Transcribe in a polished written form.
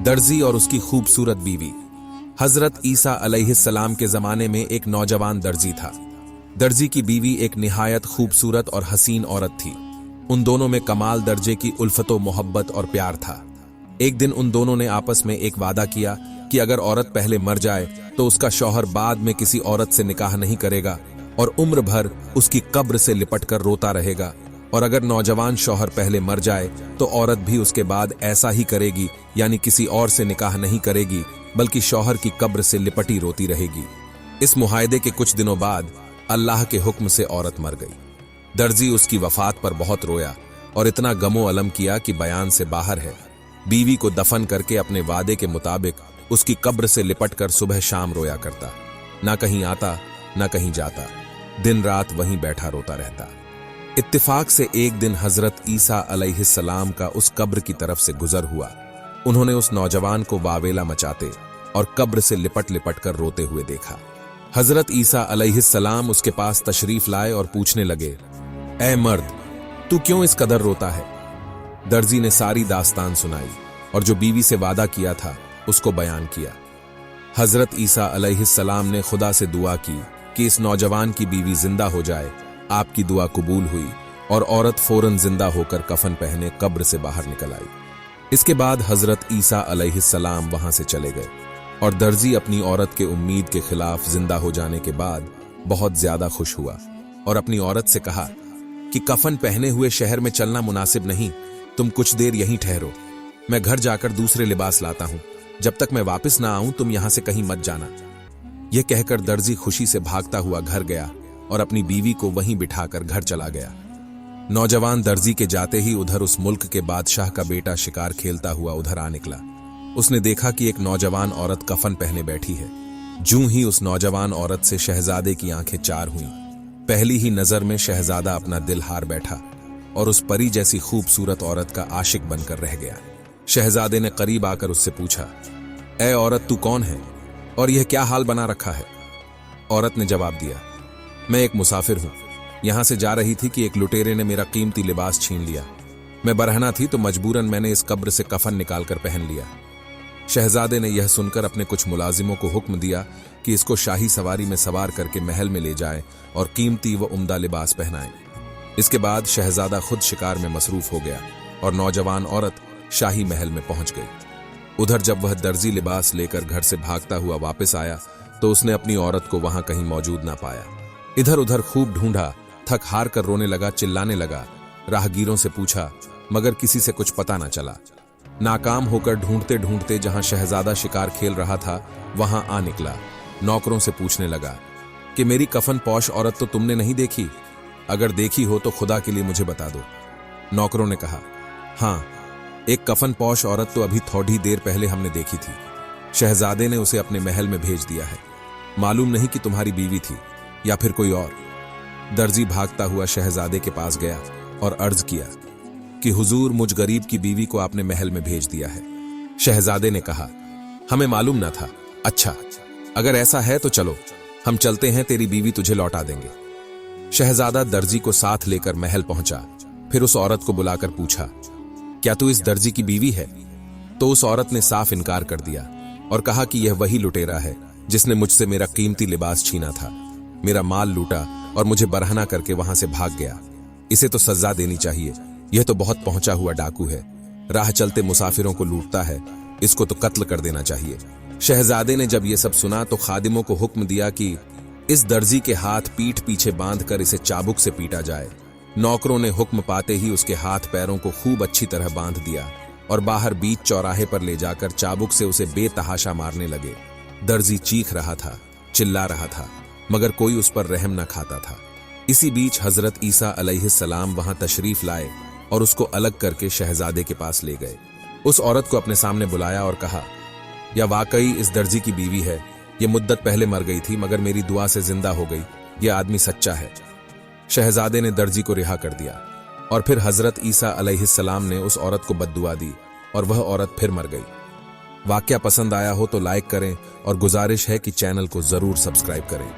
दर्जी और उसकी खूबसूरत बीवी। हजरत ईसा अलैहिस्सलाम के जमाने में एक नौजवान दर्जी था। दर्जी की बीवी एक निहायत खूबसूरत और हसीन औरत थी। उन दोनों में कमाल दर्जे की उल्फतो मोहब्बत और प्यार था। एक दिन उन दोनों ने आपस में एक वादा किया कि अगर औरत पहले मर जाए तो उसका शौहर बाद में किसी औरत से निकाह नहीं करेगा और उम्र भर उसकी कब्र से लिपटकर रोता रहेगा, और अगर नौजवान शौहर पहले मर जाए तो औरत भी उसके बाद ऐसा ही करेगी, यानी किसी और से निकाह नहीं करेगी बल्कि शौहर की कब्र से लिपटी रोती रहेगी। इस मुहायदे के कुछ दिनों बाद अल्लाह के हुक्म से औरत मर गई। दर्जी उसकी वफात पर बहुत रोया और इतना गमो अलम किया कि बयान से बाहर है। बीवी को दफन करके अपने वादे के मुताबिक उसकी कब्र से लिपटकर सुबह शाम रोया करता। ना कहीं आता ना कहीं जाता, दिन रात वहीं बैठा रोता रहता। इत्तिफाक से एक दिन हजरत ईसा अलैहिस्सलाम का उस कब्र की तरफ से गुजर हुआ। उन्होंने उस नौजवान को वावेला मचाते और कब्र से लिपट लिपट कर रोते हुए देखा। हजरत ईसा अलैहिस्सलाम उसके पास तशरीफ लाए और पूछने लगे, ऐ मर्द, तू क्यों इस कदर रोता है? दर्जी ने सारी दास्तान सुनाई और जो बीवी से वादा किया था उसको बयान किया। हजरत ईसा अलैहिस्सलाम ने खुदा से दुआ की कि इस नौजवान की बीवी जिंदा हो जाए। आपकी दुआ कबूल हुई और औरत फौरन जिंदा होकर कफन पहने कब्र से बाहर निकल आई। इसके बाद हजरत ईसा अलैहिस्सलाम वहां से चले गए और दर्जी अपनी औरत के उम्मीद के खिलाफ जिंदा हो जाने के बाद बहुत ज्यादा खुश हुआ और अपनी औरत से कहा कि कफन पहने हुए शहर में चलना मुनासिब नहीं, तुम कुछ देर यहीं ठहरो, मैं घर जाकर दूसरे लिबास लाता हूं। जब तक मैं वापस ना आऊं तुम यहां से कहीं मत जाना। यह कहकर दर्जी खुशी से भागता हुआ घर गया और अपनी बीवी को वहीं बिठाकर घर चला गया। नौजवान दर्जी के जाते ही उधर उस मुल्क के बादशाह का बेटा शिकार खेलता हुआ उधर आ निकला। उसने देखा कि एक नौजवान औरत कफन पहने बैठी है। जूं ही उस नौजवान औरत से शहजादे की आंखें चार हुईं। पहली ही नजर में शहजादा अपना दिल हार बैठा और उस परी जैसी खूबसूरत औरत का आशिक बनकर रह गया। शहजादे ने करीब आकर उससे पूछा, ऐ औरत, तू कौन है और यह क्या हाल बना रखा है? औरत ने जवाब दिया, मैं एक मुसाफिर हूं, यहां से जा रही थी कि एक लुटेरे ने मेरा कीमती लिबास छीन लिया। मैं बरहना थी तो मजबूरन मैंने इस कब्र से कफन निकालकर पहन लिया। शहजादे ने यह सुनकर अपने कुछ मुलाजिमों को हुक्म दिया कि इसको शाही सवारी में सवार करके महल में ले जाएं और कीमती व उम्दा लिबास पहनाएं। इसके बाद शहजादा खुद शिकार में मसरूफ हो गया और नौजवान औरत शाही महल में पहुंच गई। उधर जब वह दर्जी लिबास लेकर घर से भागता हुआ वापस आया तो उसने अपनी औरत को वहां कहीं मौजूद ना पाया। इधर उधर खूब ढूंढा, थक हार कर रोने लगा, चिल्लाने लगा। राहगीरों से पूछा मगर किसी से कुछ पता ना चला। नाकाम होकर ढूंढते ढूंढते जहां शहजादा शिकार खेल रहा था वहां आ निकला। नौकरों से पूछने लगा कि मेरी कफन पोश औरत तो तुमने नहीं देखी? अगर देखी हो तो खुदा के लिए मुझे बता दो। नौकरों ने कहा, हाँ, एक कफन पोश औरत तो अभी थोड़ी देर पहले हमने देखी थी। शहजादे ने उसे अपने महल में भेज दिया है। मालूम नहीं कि तुम्हारी बीवी थी या फिर कोई और। दर्जी भागता हुआ शहजादे के पास गया और अर्ज किया कि हुजूर, मुझ गरीब की बीवी को आपने महल में भेज दिया है। शहजादे ने कहा, हमें मालूम ना था। अच्छा, अगर ऐसा है तो चलो, हम चलते हैं, तेरी बीवी तुझे लौटा देंगे। शहजादा दर्जी को साथ लेकर महल पहुंचा। फिर उस औरत को बुलाकर पूछा, क्या तू इस दर्जी की बीवी है? तो उस औरत ने साफ इनकार कर दिया और कहा कि यह वही लुटेरा है जिसने मुझसे मेरा कीमती लिबास छीना था, मेरा माल लूटा और मुझे बरहना करके वहां से भाग गया। इसे तो सजा देनी चाहिए। यह तो बहुत पहुंचा हुआ डाकू है, राह चलते मुसाफिरों को लूटता है, इसको तो कत्ल कर देना चाहिए। शहजादे ने जब यह सब सुना तो खादिमों को हुक्म दिया कि इस दर्जी के हाथ पीठ पीछे बांधकर इसे चाबुक से पीटा जाए। नौकरों ने हुक्म पाते ही उसके हाथ पैरों को खूब अच्छी तरह बांध दिया और बाहर बीच चौराहे पर ले जाकर चाबुक से उसे बेतहाशा मारने लगे। दर्जी चीख रहा था, चिल्ला रहा था, मगर कोई उस पर रहम न खाता था। इसी बीच हजरत ईसा अलैहिस्सलाम वहां तशरीफ लाए और उसको अलग करके शहजादे के पास ले गए। उस औरत को अपने सामने बुलाया और कहा, या वाकई इस दर्जी की बीवी है, ये मुद्दत पहले मर गई थी मगर मेरी दुआ से जिंदा हो गई, ये आदमी सच्चा है। शहजादे ने दर्जी को रिहा कर दिया और फिर हजरत ईसा अलैहिस्सलाम ने उस औरत को बद्दुआ दी और वह औरत फिर मर गई। वाकया पसंद आया हो तो लाइक करें और गुजारिश है कि चैनल को जरूर सब्सक्राइब करें।